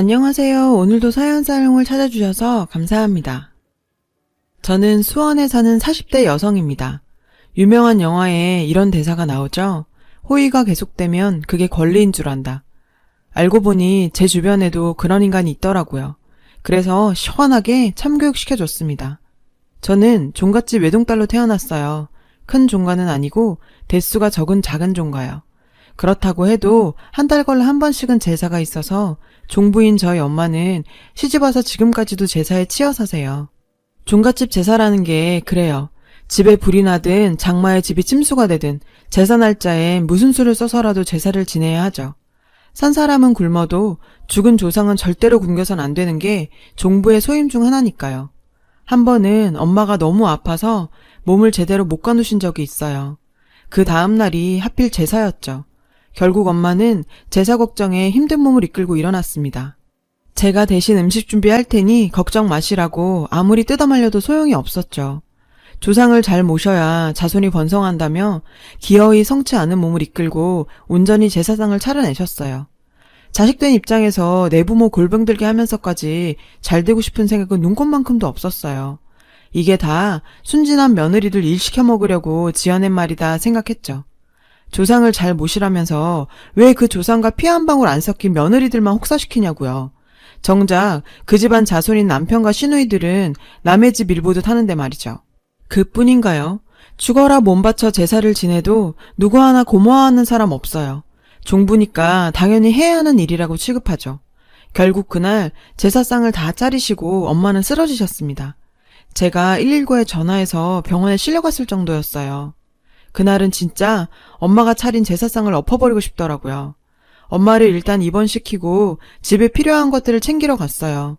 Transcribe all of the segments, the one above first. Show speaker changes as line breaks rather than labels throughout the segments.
안녕하세요. 오늘도 사연 사용을 찾아주셔서 감사합니다. 저는 수원에 사는 40대 여성입니다. 유명한 영화에 이런 대사가 나오죠. 호의가 계속되면 그게 권리인 줄 안다. 알고 보니 제 주변에도 그런 인간이 있더라고요. 그래서 시원하게 참교육시켜줬습니다. 저는 종갓집 외동딸로 태어났어요. 큰 종가는 아니고 대수가 적은 작은 종가요. 그렇다고 해도 한 달 걸러 한 번씩은 제사가 있어서 종부인 저희 엄마는 시집와서 지금까지도 제사에 치여 사세요. 종갓집 제사라는 게 그래요. 집에 불이 나든 장마에 집이 침수가 되든 제사 날짜엔 무슨 수를 써서라도 제사를 지내야 하죠. 산 사람은 굶어도 죽은 조상은 절대로 굶겨선 안 되는 게 종부의 소임 중 하나니까요. 한 번은 엄마가 너무 아파서 몸을 제대로 못 가누신 적이 있어요. 그 다음 날이 하필 제사였죠. 결국 엄마는 제사 걱정에 힘든 몸을 이끌고 일어났습니다. 제가 대신 음식 준비할 테니 걱정 마시라고 아무리 뜯어말려도 소용이 없었죠. 조상을 잘 모셔야 자손이 번성한다며 기어이 성치 않은 몸을 이끌고 온전히 제사상을 차려내셨어요. 자식된 입장에서 내 부모 골병들게 하면서까지 잘 되고 싶은 생각은 눈꽃만큼도 없었어요. 이게 다 순진한 며느리들 일 시켜 먹으려고 지어낸 말이다 생각했죠. 조상을 잘 모시라면서 왜 그 조상과 피 한 방울 안 섞인 며느리들만 혹사시키냐고요. 정작 그 집안 자손인 남편과 시누이들은 남의 집 일보듯 하는데 말이죠. 그뿐인가요? 죽어라 몸 바쳐 제사를 지내도 누구 하나 고마워하는 사람 없어요. 종부니까 당연히 해야 하는 일이라고 취급하죠. 결국 그날 제사상을 다 차리시고 엄마는 쓰러지셨습니다. 제가 119에 전화해서 병원에 실려갔을 정도였어요. 그날은 진짜 엄마가 차린 제사상을 엎어버리고 싶더라고요. 엄마를 일단 입원시키고 집에 필요한 것들을 챙기러 갔어요.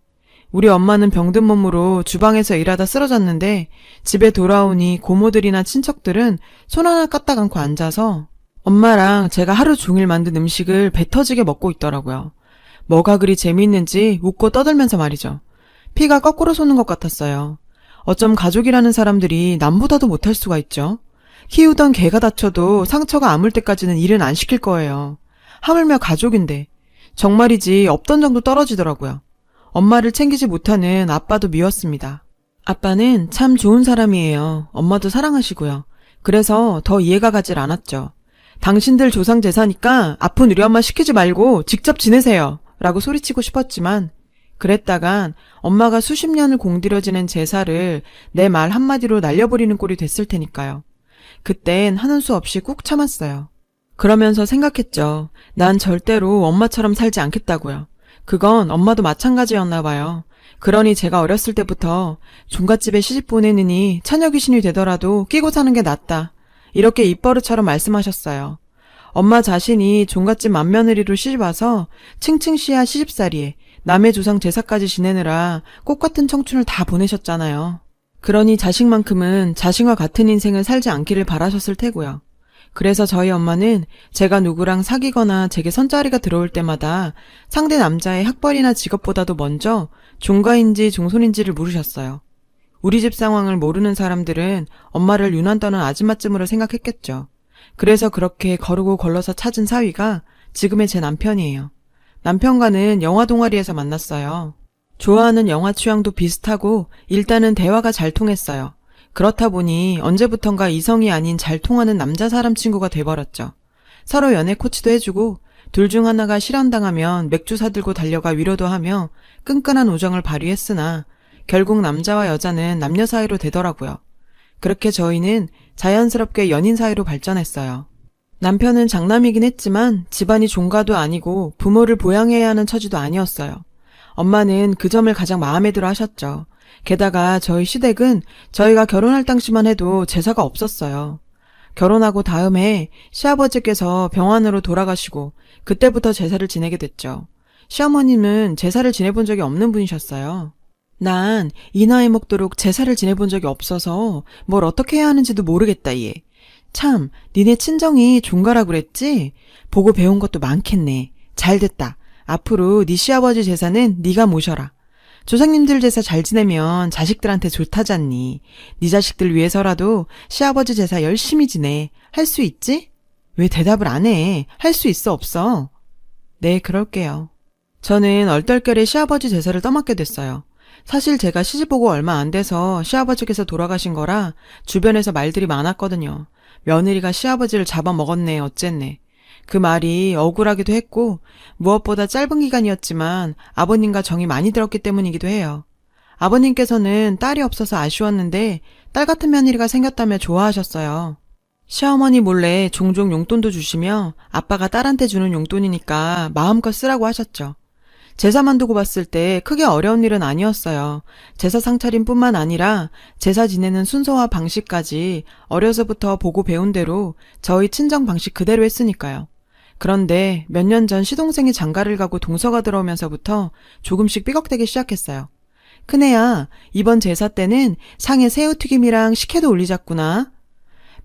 우리 엄마는 병든 몸으로 주방에서 일하다 쓰러졌는데 집에 돌아오니 고모들이나 친척들은 손 하나 까딱 않고 앉아서 엄마랑 제가 하루 종일 만든 음식을 배 터지게 먹고 있더라고요. 뭐가 그리 재미있는지 웃고 떠들면서 말이죠. 피가 거꾸로 솟는 것 같았어요. 어쩜 가족이라는 사람들이 남보다도 못할 수가 있죠. 키우던 개가 다쳐도 상처가 아물 때까지는 일은 안 시킬 거예요. 하물며 가족인데. 정말이지 없던 정도 떨어지더라고요. 엄마를 챙기지 못하는 아빠도 미웠습니다. 아빠는 참 좋은 사람이에요. 엄마도 사랑하시고요. 그래서 더 이해가 가질 않았죠. 당신들 조상 제사니까 아픈 우리 엄마 시키지 말고 직접 지내세요. 라고 소리치고 싶었지만 그랬다간 엄마가 수십 년을 공들여 지낸 제사를 내 말 한마디로 날려버리는 꼴이 됐을 테니까요. 그땐 하는 수 없이 꾹 참았어요. 그러면서 생각했죠. 난 절대로 엄마처럼 살지 않겠다고요. 그건 엄마도 마찬가지였나 봐요. 그러니 제가 어렸을 때부터 종갓집에 시집 보내느니 처녀 귀신이 되더라도 끼고 사는 게 낫다. 이렇게 입버릇처럼 말씀하셨어요. 엄마 자신이 종갓집 맏며느리로 시집와서 층층씨야 시집살이에 남의 조상 제사까지 지내느라 꽃같은 청춘을 다 보내셨잖아요. 그러니 자식만큼은 자신과 같은 인생을 살지 않기를 바라셨을 테고요. 그래서 저희 엄마는 제가 누구랑 사귀거나 제게 선자리가 들어올 때마다 상대 남자의 학벌이나 직업보다도 먼저 종가인지 종손인지를 물으셨어요. 우리 집 상황을 모르는 사람들은 엄마를 유난 떠는 아줌마쯤으로 생각했겠죠. 그래서 그렇게 거르고 걸러서 찾은 사위가 지금의 제 남편이에요. 남편과는 영화 동아리에서 만났어요. 좋아하는 영화 취향도 비슷하고 일단은 대화가 잘 통했어요. 그렇다 보니 언제부턴가 이성이 아닌 잘 통하는 남자 사람 친구가 돼버렸죠. 서로 연애 코치도 해주고 둘 중 하나가 실현당하면 맥주 사들고 달려가 위로도 하며 끈끈한 우정을 발휘했으나 결국 남자와 여자는 남녀 사이로 되더라고요. 그렇게 저희는 자연스럽게 연인 사이로 발전했어요. 남편은 장남이긴 했지만 집안이 종가도 아니고 부모를 보양해야 하는 처지도 아니었어요. 엄마는 그 점을 가장 마음에 들어 하셨죠. 게다가 저희 시댁은 저희가 결혼할 당시만 해도 제사가 없었어요. 결혼하고 다음 해 시아버지께서 병환으로 돌아가시고 그때부터 제사를 지내게 됐죠. 시어머님은 제사를 지내본 적이 없는 분이셨어요. 난 이 나이 먹도록 제사를 지내본 적이 없어서 뭘 어떻게 해야 하는지도 모르겠다 얘. 참 니네 친정이 종가라 그랬지? 보고 배운 것도 많겠네. 잘됐다. 앞으로 네 시아버지 제사는 네가 모셔라. 조상님들 제사 잘 지내면 자식들한테 좋다잖니. 네 자식들 위해서라도 시아버지 제사 열심히 지내. 할 수 있지? 왜 대답을 안 해? 할 수 있어 없어? 네, 그럴게요. 저는 얼떨결에 시아버지 제사를 떠맡게 됐어요. 사실 제가 시집오고 얼마 안 돼서 시아버지께서 돌아가신 거라 주변에서 말들이 많았거든요. 며느리가 시아버지를 잡아먹었네 어쨌네. 그 말이 억울하기도 했고 무엇보다 짧은 기간이었지만 아버님과 정이 많이 들었기 때문이기도 해요. 아버님께서는 딸이 없어서 아쉬웠는데 딸 같은 며느리가 생겼다며 좋아하셨어요. 시어머니 몰래 종종 용돈도 주시며 아빠가 딸한테 주는 용돈이니까 마음껏 쓰라고 하셨죠. 제사만 두고 봤을 때 크게 어려운 일은 아니었어요. 제사 상차림뿐만 아니라 제사 지내는 순서와 방식까지 어려서부터 보고 배운 대로 저희 친정 방식 그대로 했으니까요. 그런데 몇 년 전 시동생이 장가를 가고 동서가 들어오면서부터 조금씩 삐걱대기 시작했어요. 큰애야, 이번 제사 때는 상에 새우튀김이랑 식혜도 올리자꾸나.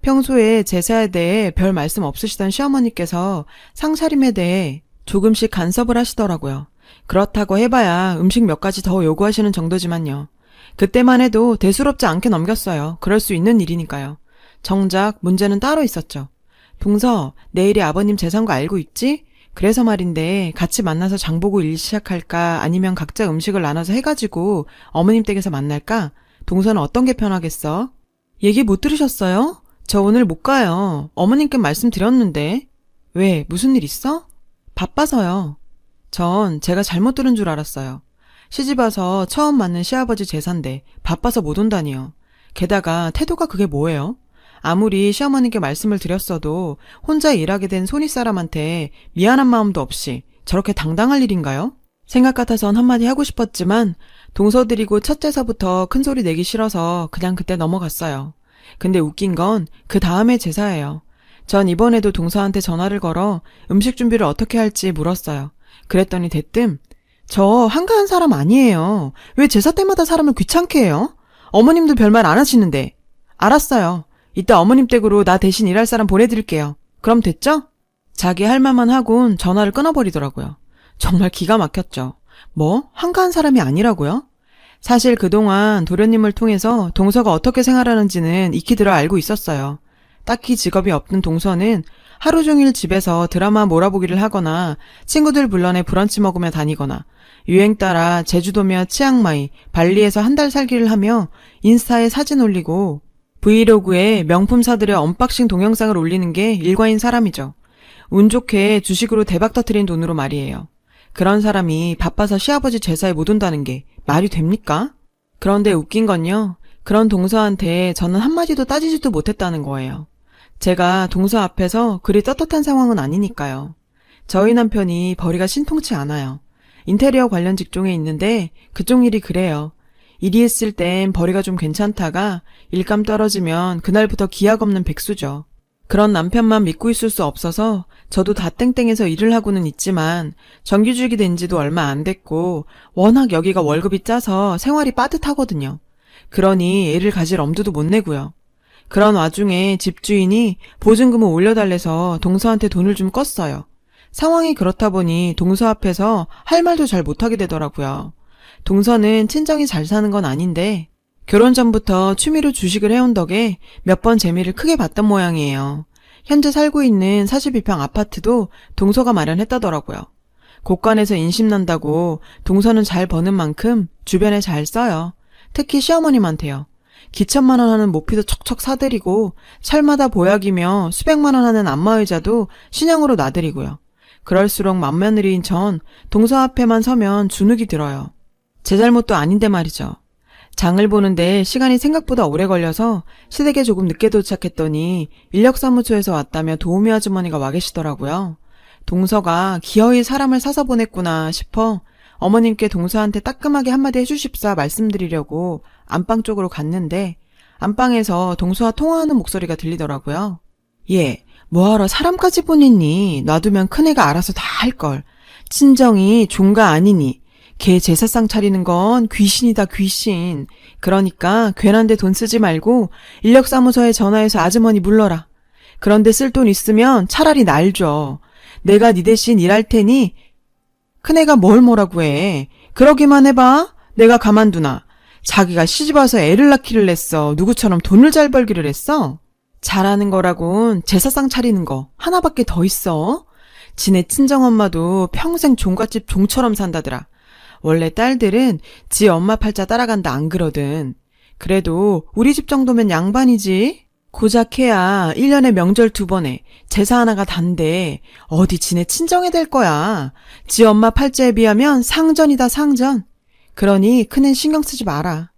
평소에 제사에 대해 별 말씀 없으시던 시어머니께서 상차림에 대해 조금씩 간섭을 하시더라고요. 그렇다고 해봐야 음식 몇 가지 더 요구하시는 정도지만요. 그때만 해도 대수롭지 않게 넘겼어요. 그럴 수 있는 일이니까요. 정작 문제는 따로 있었죠. 동서, 내일이 아버님 제사인 거 알고 있지? 그래서 말인데 같이 만나서 장보고 일 시작할까 아니면 각자 음식을 나눠서 해가지고 어머님 댁에서 만날까? 동서는 어떤 게 편하겠어? 얘기 못 들으셨어요? 저 오늘 못 가요. 어머님께 말씀드렸는데. 왜? 무슨 일 있어? 바빠서요. 전 제가 잘못 들은 줄 알았어요. 시집와서 처음 맞는 시아버지 제사인데 바빠서 못 온다니요. 게다가 태도가 그게 뭐예요? 아무리 시어머니께 말씀을 드렸어도 혼자 일하게 된 손윗사람한테 미안한 마음도 없이 저렇게 당당할 일인가요? 생각 같아선 한마디 하고 싶었지만 동서들이고 첫 제사부터 큰 소리 내기 싫어서 그냥 그때 넘어갔어요. 근데 웃긴 건 그 다음에 제사예요. 전 이번에도 동서한테 전화를 걸어 음식 준비를 어떻게 할지 물었어요. 그랬더니 대뜸 저 한가한 사람 아니에요. 왜 제사 때마다 사람을 귀찮게 해요? 어머님도 별말 안 하시는데. 알았어요. 이따 어머님 댁으로 나 대신 일할 사람 보내드릴게요. 그럼 됐죠? 자기 할 말만 하곤 전화를 끊어버리더라고요. 정말 기가 막혔죠. 뭐? 한가한 사람이 아니라고요? 사실 그동안 도련님을 통해서 동서가 어떻게 생활하는지는 익히 들어 알고 있었어요. 딱히 직업이 없는 동서는 하루 종일 집에서 드라마 몰아보기를 하거나 친구들 불러내 브런치 먹으며 다니거나 유행 따라 제주도며 치앙마이, 발리에서 한 달 살기를 하며 인스타에 사진 올리고 브이로그에 명품사들의 언박싱 동영상을 올리는 게 일과인 사람이죠. 운 좋게 주식으로 대박 터트린 돈으로 말이에요. 그런 사람이 바빠서 시아버지 제사에 못 온다는 게 말이 됩니까? 그런데 웃긴 건요. 그런 동서한테 저는 한마디도 따지지도 못했다는 거예요. 제가 동서 앞에서 그리 떳떳한 상황은 아니니까요. 저희 남편이 벌이가 신통치 않아요. 인테리어 관련 직종에 있는데 그쪽 일이 그래요. 일이 있을 땐 벌이가 좀 괜찮다가 일감 떨어지면 그날부터 기약 없는 백수죠. 그런 남편만 믿고 있을 수 없어서 저도 다 땡땡해서 일을 하고는 있지만 정규직이 된 지도 얼마 안 됐고 워낙 여기가 월급이 짜서 생활이 빠듯하거든요. 그러니 애를 가질 엄두도 못 내고요. 그런 와중에 집주인이 보증금을 올려달래서 동서한테 돈을 좀 껐어요. 상황이 그렇다 보니 동서 앞에서 할 말도 잘 못하게 되더라고요. 동서는 친정이 잘 사는 건 아닌데 결혼 전부터 취미로 주식을 해온 덕에 몇 번 재미를 크게 봤던 모양이에요. 현재 살고 있는 42평 아파트도 동서가 마련했다더라고요. 곳간에서 인심난다고 동서는 잘 버는 만큼 주변에 잘 써요. 특히 시어머님한테요. 기천만 원 하는 모피도 척척 사드리고 철마다 보약이며 수백만 원 하는 안마의자도 신형으로 놔드리고요. 그럴수록 맏며느리인 전 동서 앞에만 서면 주눅이 들어요. 제 잘못도 아닌데 말이죠. 장을 보는데 시간이 생각보다 오래 걸려서 시댁에 조금 늦게 도착했더니 인력사무소에서 왔다며 도우미 아주머니가 와 계시더라고요. 동서가 기어이 사람을 사서 보냈구나 싶어 어머님께 동서한테 따끔하게 한마디 해주십사 말씀드리려고 안방 쪽으로 갔는데 안방에서 동서와 통화하는 목소리가 들리더라고요. 얘, 뭐하러 사람까지 보냈니? 놔두면 큰애가 알아서 다 할걸. 친정이 종가 아니니. 걔 제사상 차리는 건 귀신이다 귀신. 그러니까 괜한 데 돈 쓰지 말고 인력사무소에 전화해서 아주머니 불러라. 그런데 쓸 돈 있으면 차라리 날 줘. 내가 네 대신 일할 테니 큰애가 뭘 뭐라고 해. 그러기만 해봐. 내가 가만두나. 자기가 시집와서 애를 낳기를 했어. 누구처럼 돈을 잘 벌기를 했어? 잘하는 거라곤 제사상 차리는 거 하나밖에 더 있어. 지네 친정엄마도 평생 종갓집 종처럼 산다더라. 원래 딸들은 지 엄마 팔자 따라간다 안 그러든. 그래도 우리 집 정도면 양반이지. 고작 해야 1년에 명절 2번에 제사 하나가 단데 어디 지네 친정에 될 거야. 지 엄마 팔자에 비하면 상전이다 상전. 그러니 큰애 신경 쓰지 마라.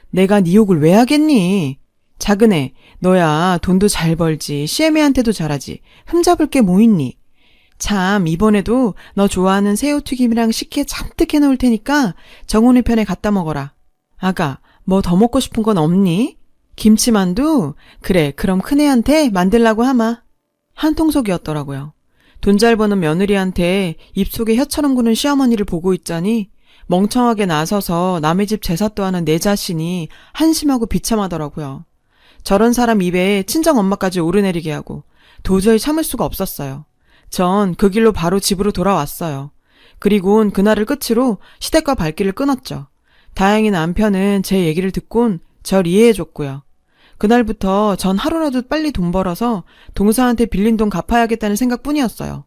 내가 네 욕을 왜 하겠니? 작은애, 너야 돈도 잘 벌지, 시애미한테도 잘하지. 흠잡을 게 뭐 있니? 참, 이번에도 너 좋아하는 새우튀김이랑 식혜 잔뜩 해놓을 테니까 정훈이 편에 갖다 먹어라. 아가, 뭐 더 먹고 싶은 건 없니? 김치만두? 그래, 그럼 큰애한테 만들라고 하마. 한통속이었더라고요. 돈 잘 버는 며느리한테 입속에 혀처럼 구는 시어머니를 보고 있자니 멍청하게 나서서 남의 집 제사도 하는 내 자신이 한심하고 비참하더라고요. 저런 사람 입에 친정엄마까지 오르내리게 하고 도저히 참을 수가 없었어요. 전 그 길로 바로 집으로 돌아왔어요. 그리곤 그날을 끝으로 시댁과 발길을 끊었죠. 다행히 남편은 제 얘기를 듣곤 절 이해해줬고요. 그날부터 전 하루라도 빨리 돈 벌어서 동서한테 빌린 돈 갚아야겠다는 생각뿐이었어요.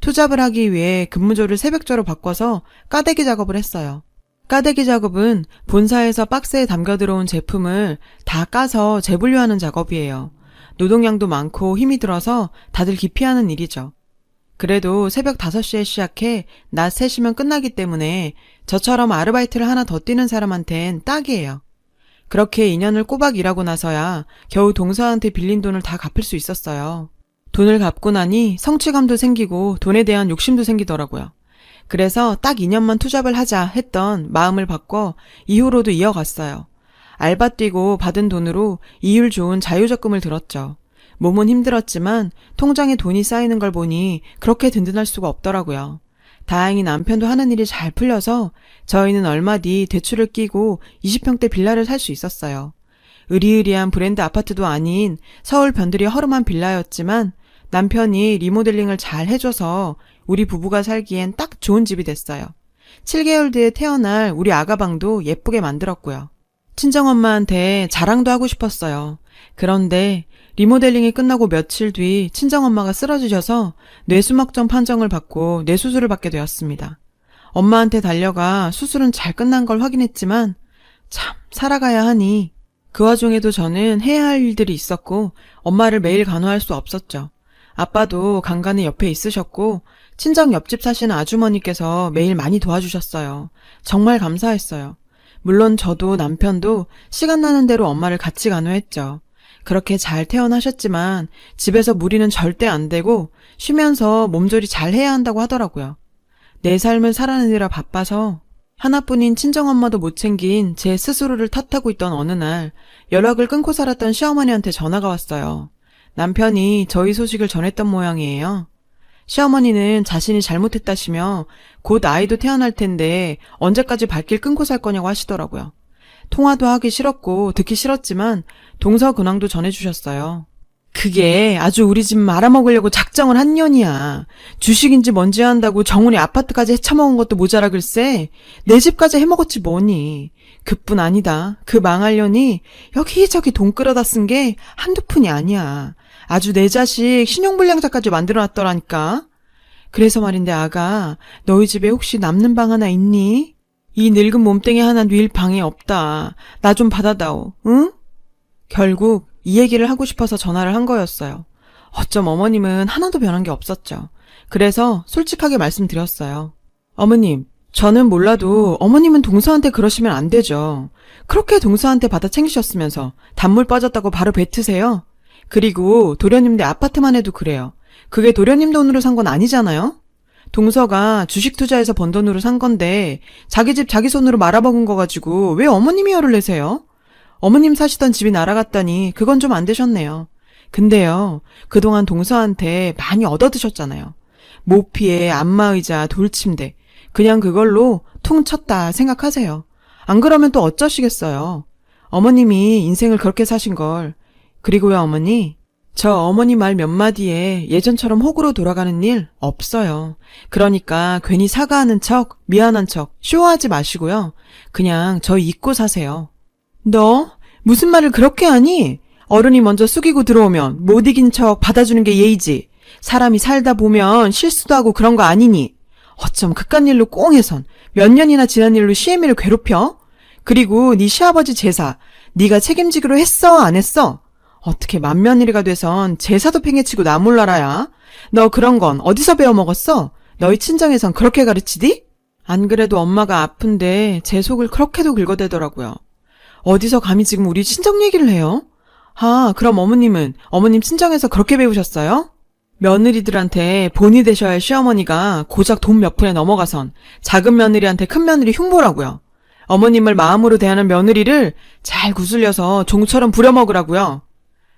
투잡을 하기 위해 근무조를 새벽조로 바꿔서 까대기 작업을 했어요. 까대기 작업은 본사에서 박스에 담겨 들어온 제품을 다 까서 재분류하는 작업이에요. 노동량도 많고 힘이 들어서 다들 기피하는 일이죠. 그래도 새벽 5시에 시작해 낮 3시면 끝나기 때문에 저처럼 아르바이트를 하나 더 뛰는 사람한텐 딱이에요. 그렇게 2년을 꼬박 일하고 나서야 겨우 동서한테 빌린 돈을 다 갚을 수 있었어요. 돈을 갚고 나니 성취감도 생기고 돈에 대한 욕심도 생기더라고요. 그래서 딱 2년만 투잡을 하자 했던 마음을 바꿔 이후로도 이어갔어요. 알바 뛰고 받은 돈으로 이율 좋은 자유적금을 들었죠. 몸은 힘들었지만 통장에 돈이 쌓이는 걸 보니 그렇게 든든할 수가 없더라고요. 다행히 남편도 하는 일이 잘 풀려서 저희는 얼마 뒤 대출을 끼고 20평대 빌라를 살 수 있었어요. 으리으리한 브랜드 아파트도 아닌 서울 변두리 허름한 빌라였지만 남편이 리모델링을 잘 해줘서 우리 부부가 살기엔 딱 좋은 집이 됐어요. 7개월 뒤에 태어날 우리 아가방도 예쁘게 만들었고요. 친정엄마한테 자랑도 하고 싶었어요. 그런데 리모델링이 끝나고 며칠 뒤 친정엄마가 쓰러지셔서 뇌수막염 판정을 받고 뇌수술을 받게 되었습니다. 엄마한테 달려가 수술은 잘 끝난 걸 확인했지만 참 살아가야 하니 그 와중에도 저는 해야 할 일들이 있었고 엄마를 매일 간호할 수 없었죠. 아빠도 간간히 옆에 있으셨고 친정 옆집 사시는 아주머니께서 매일 많이 도와주셨어요. 정말 감사했어요. 물론 저도 남편도 시간 나는 대로 엄마를 같이 간호했죠. 그렇게 잘 태어나셨지만 집에서 무리는 절대 안 되고 쉬면서 몸조리 잘 해야 한다고 하더라고요. 내 삶을 살아내느라 바빠서 하나뿐인 친정엄마도 못 챙긴 제 스스로를 탓하고 있던 어느 날 연락을 끊고 살았던 시어머니한테 전화가 왔어요. 남편이 저희 소식을 전했던 모양이에요. 시어머니는 자신이 잘못했다시며 곧 아이도 태어날 텐데 언제까지 발길 끊고 살 거냐고 하시더라고요. 통화도 하기 싫었고 듣기 싫었지만 동서 근황도 전해주셨어요. 그게 아주 우리 집 말아먹으려고 작정을 한 년이야. 주식인지 뭔지 한다고 정훈이 아파트까지 해쳐먹은 것도 모자라 글쎄 내 집까지 해먹었지 뭐니. 그뿐 아니다. 그 망할 년이 여기저기 돈 끌어다 쓴 게 한두 푼이 아니야. 아주 내 자식 신용불량자까지 만들어놨더라니까. 그래서 말인데 아가 너희 집에 혹시 남는 방 하나 있니? 이 늙은 몸뚱이 하나 뉘일 방이 없다. 나 좀 받아다오. 응? 결국 이 얘기를 하고 싶어서 전화를 한 거였어요. 어쩜 어머님은 하나도 변한 게 없었죠. 그래서 솔직하게 말씀드렸어요. 어머님, 저는 몰라도 어머님은 동서한테 그러시면 안 되죠. 그렇게 동서한테 받아 챙기셨으면서 단물 빠졌다고 바로 뱉으세요? 그리고 도련님네 아파트만 해도 그래요. 그게 도련님 돈으로 산 건 아니잖아요? 동서가 주식 투자해서 번 돈으로 산 건데 자기 집 자기 손으로 말아먹은 거 가지고 왜 어머님이 열을 내세요? 어머님 사시던 집이 날아갔다니 그건 좀 안 되셨네요. 근데요, 그동안 동서한테 많이 얻어드셨잖아요. 모피에 안마의자, 돌침대. 그냥 그걸로 퉁 쳤다 생각하세요. 안 그러면 또 어쩌시겠어요. 어머님이 인생을 그렇게 사신 걸. 그리고요 어머니, 저 어머니 말 몇 마디에 예전처럼 호구로 돌아가는 일 없어요. 그러니까 괜히 사과하는 척, 미안한 척 쇼하지 마시고요. 그냥 저 잊고 사세요. 너 무슨 말을 그렇게 하니? 어른이 먼저 숙이고 들어오면 못 이긴 척 받아주는 게 예의지. 사람이 살다 보면 실수도 하고 그런 거 아니니. 어쩜 그깟 일로 꽁해선 몇 년이나 지난 일로 시애미를 괴롭혀? 그리고 네 시아버지 제사 네가 책임지기로 했어 안 했어? 어떻게 맏며느리가 돼선 제사도 팽개치고 나 몰라라야? 너 그런 건 어디서 배워먹었어? 너희 친정에선 그렇게 가르치디? 안 그래도 엄마가 아픈데 제 속을 그렇게도 긁어대더라고요. 어디서 감히 지금 우리 친정 얘기를 해요? 아, 그럼 어머님 친정에서 그렇게 배우셨어요? 며느리들한테 본이 되셔야 할 시어머니가 고작 돈 몇 푼에 넘어가선 작은 며느리한테 큰 며느리 흉보라고요. 어머님을 마음으로 대하는 며느리를 잘 구슬려서 종처럼 부려먹으라고요.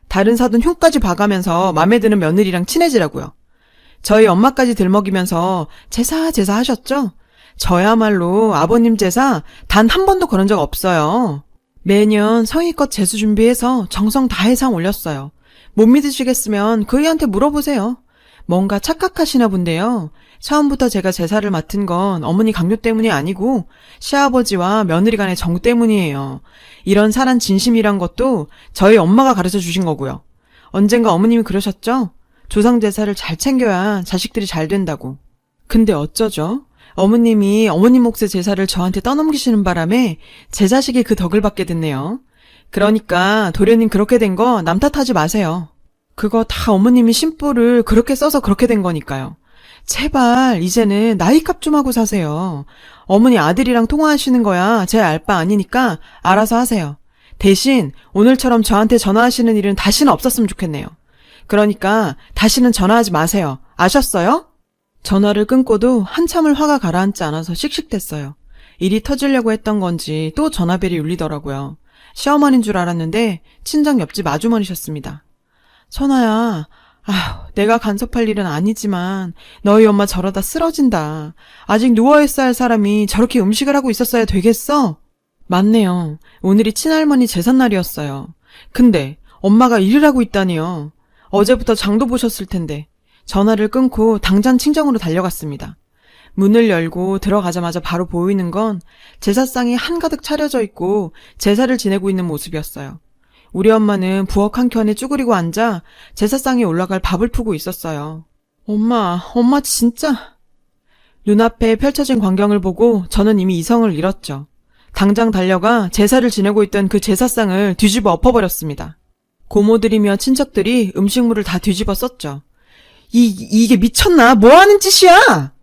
다른 사돈 흉까지 봐가면서 맘에 드는 며느리랑 친해지라고요. 저희 엄마까지 들먹이면서 제사 하셨죠? 저야말로 아버님 제사 단 한 번도 그런 적 없어요. 매년 성의껏 제수 준비해서 정성 다해 상 올렸어요. 못 믿으시겠으면 그이한테 물어보세요. 뭔가 착각하시나 본데요. 처음부터 제가 제사를 맡은 건 어머니 강요 때문이 아니고 시아버지와 며느리 간의 정 때문이에요. 이런 사람 진심이란 것도 저희 엄마가 가르쳐 주신 거고요. 언젠가 어머님이 그러셨죠? 조상 제사를 잘 챙겨야 자식들이 잘 된다고. 근데 어쩌죠? 어머님이 어머님 몫의 제사를 저한테 떠넘기시는 바람에 제 자식이 그 덕을 받게 됐네요. 그러니까 도련님 그렇게 된 거 남 탓하지 마세요. 그거 다 어머님이 심보를 그렇게 써서 그렇게 된 거니까요. 제발 이제는 나이값 좀 하고 사세요. 어머니 아들이랑 통화하시는 거야 제 알 바 아니니까 알아서 하세요. 대신 오늘처럼 저한테 전화하시는 일은 다시는 없었으면 좋겠네요. 그러니까 다시는 전화하지 마세요. 아셨어요? 전화를 끊고도 한참을 화가 가라앉지 않아서 씩씩댔어요. 일이 터지려고 했던 건지 또 전화벨이 울리더라고요. 시어머니인 줄 알았는데 친정 옆집 아주머니셨습니다. 선아야, 내가 간섭할 일은 아니지만 너희 엄마 저러다 쓰러진다. 아직 누워있어야 할 사람이 저렇게 음식을 하고 있었어야 되겠어? 맞네요. 오늘이 친할머니 제삿날이었어요. 근데 엄마가 일을 하고 있다니요. 어제부터 장도 보셨을 텐데. 전화를 끊고 당장 친정으로 달려갔습니다. 문을 열고 들어가자마자 바로 보이는 건 제사상이 한가득 차려져 있고 제사를 지내고 있는 모습이었어요. 우리 엄마는 부엌 한켠에 쭈그리고 앉아 제사상에 올라갈 밥을 푸고 있었어요. 엄마 진짜. 눈앞에 펼쳐진 광경을 보고 저는 이미 이성을 잃었죠. 당장 달려가 제사를 지내고 있던 그 제사상을 뒤집어 엎어버렸습니다. 고모들이며 친척들이 음식물을 다 뒤집어 썼죠. 이게 미쳤나? 뭐 하는 짓이야?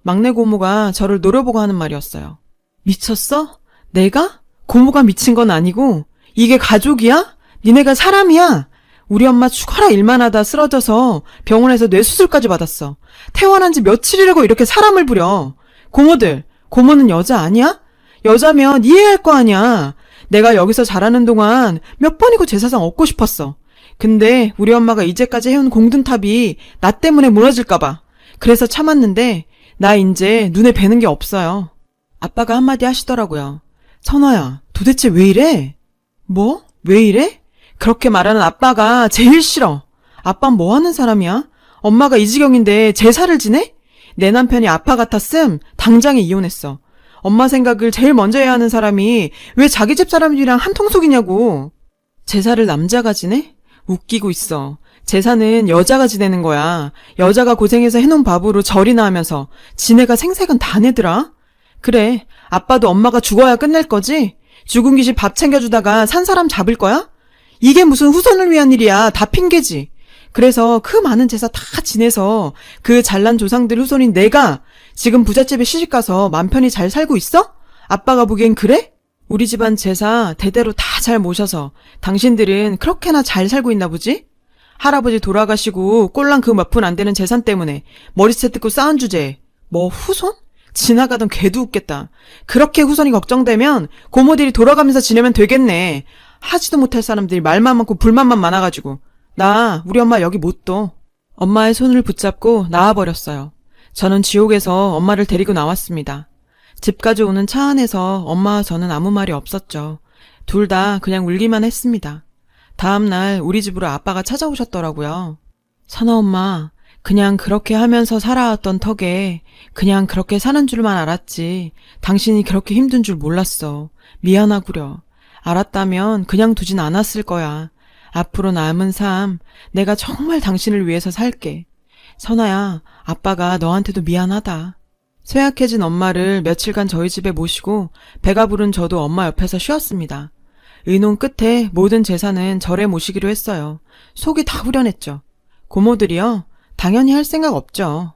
막내 고모가 저를 노려보고 하는 말이었어요. 미쳤어? 내가? 고모가 미친 건 아니고 이게 가족이야? 니네가 사람이야? 우리 엄마 죽어라 일만 하다 쓰러져서 병원에서 뇌수술까지 받았어. 퇴원한 지 며칠이라고 이렇게 사람을 부려. 고모들, 고모는 여자 아니야? 여자면 이해할 거 아니야. 내가 여기서 자라는 동안 몇 번이고 제사상 얻고 싶었어. 근데 우리 엄마가 이제까지 해온 공든탑이 나 때문에 무너질까봐. 그래서 참았는데 나 이제 눈에 뵈는 게 없어요. 아빠가 한마디 하시더라고요. 선아야, 도대체 왜 이래? 뭐? 왜 이래? 그렇게 말하는 아빠가 제일 싫어. 아빤 뭐 하는 사람이야? 엄마가 이 지경인데 제사를 지내? 내 남편이 아빠 같았음 당장에 이혼했어. 엄마 생각을 제일 먼저 해야 하는 사람이 왜 자기 집 사람들이랑 한통속이냐고. 제사를 남자가 지내? 웃기고 있어. 제사는 여자가 지내는 거야. 여자가 고생해서 해놓은 밥으로 절이나 하면서 지네가 생색은 다 내더라. 그래, 아빠도 엄마가 죽어야 끝낼 거지? 죽은 귀신 밥 챙겨주다가 산 사람 잡을 거야? 이게 무슨 후손을 위한 일이야. 다 핑계지. 그래서 그 많은 제사 다 지내서 그 잘난 조상들 후손인 내가 지금 부잣집에 시집가서 맘 편히 잘 살고 있어? 아빠가 보기엔 그래? 우리 집안 제사 대대로 다 잘 모셔서 당신들은 그렇게나 잘 살고 있나 보지? 할아버지 돌아가시고 꼴랑 그 몇 푼 안 되는 재산 때문에 머리채 뜯고 싸운 주제에 뭐 후손? 지나가던 개도 웃겠다. 그렇게 후손이 걱정되면 고모들이 돌아가면서 지내면 되겠네. 하지도 못할 사람들이 말만 많고 불만만 많아가지고. 나 우리 엄마 여기 못 둬. 엄마의 손을 붙잡고 나와버렸어요. 저는 지옥에서 엄마를 데리고 나왔습니다. 집까지 오는 차 안에서 엄마와 저는 아무 말이 없었죠. 둘 다 그냥 울기만 했습니다. 다음 날 우리 집으로 아빠가 찾아오셨더라고요. 선아 엄마, 그냥 그렇게 하면서 살아왔던 턱에 그냥 그렇게 사는 줄만 알았지. 당신이 그렇게 힘든 줄 몰랐어. 미안하구려. 알았다면 그냥 두진 않았을 거야. 앞으로 남은 삶 내가 정말 당신을 위해서 살게. 선아야, 아빠가 너한테도 미안하다. 쇠약해진 엄마를 며칠간 저희 집에 모시고 배가 부른 저도 엄마 옆에서 쉬었습니다. 의논 끝에 모든 재산은 절에 모시기로 했어요. 속이 다 후련했죠. 고모들이요? 당연히 할 생각 없죠.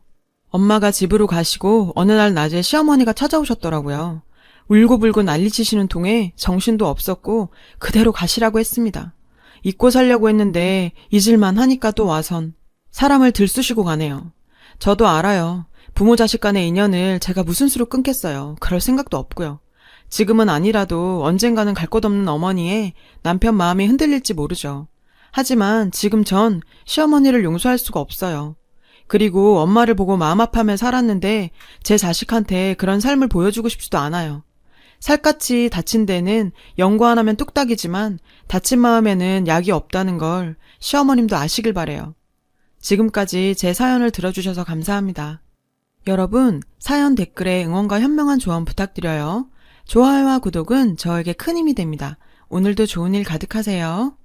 엄마가 집으로 가시고 어느 날 낮에 시어머니가 찾아오셨더라고요. 울고불고 난리치시는 통에 정신도 없었고 그대로 가시라고 했습니다. 잊고 살려고 했는데 잊을만 하니까 또 와선 사람을 들쑤시고 가네요. 저도 알아요. 부모 자식 간의 인연을 제가 무슨 수로 끊겠어요. 그럴 생각도 없고요. 지금은 아니라도 언젠가는 갈 곳 없는 어머니의 남편 마음이 흔들릴지 모르죠. 하지만 지금 전 시어머니를 용서할 수가 없어요. 그리고 엄마를 보고 마음 아파하며 살았는데 제 자식한테 그런 삶을 보여주고 싶지도 않아요. 살갗이 다친 데는 연고 하나면 뚝딱이지만 다친 마음에는 약이 없다는 걸 시어머님도 아시길 바래요. 지금까지 제 사연을 들어주셔서 감사합니다. 여러분, 사연 댓글에 응원과 현명한 조언 부탁드려요. 좋아요와 구독은 저에게 큰 힘이 됩니다. 오늘도 좋은 일 가득하세요.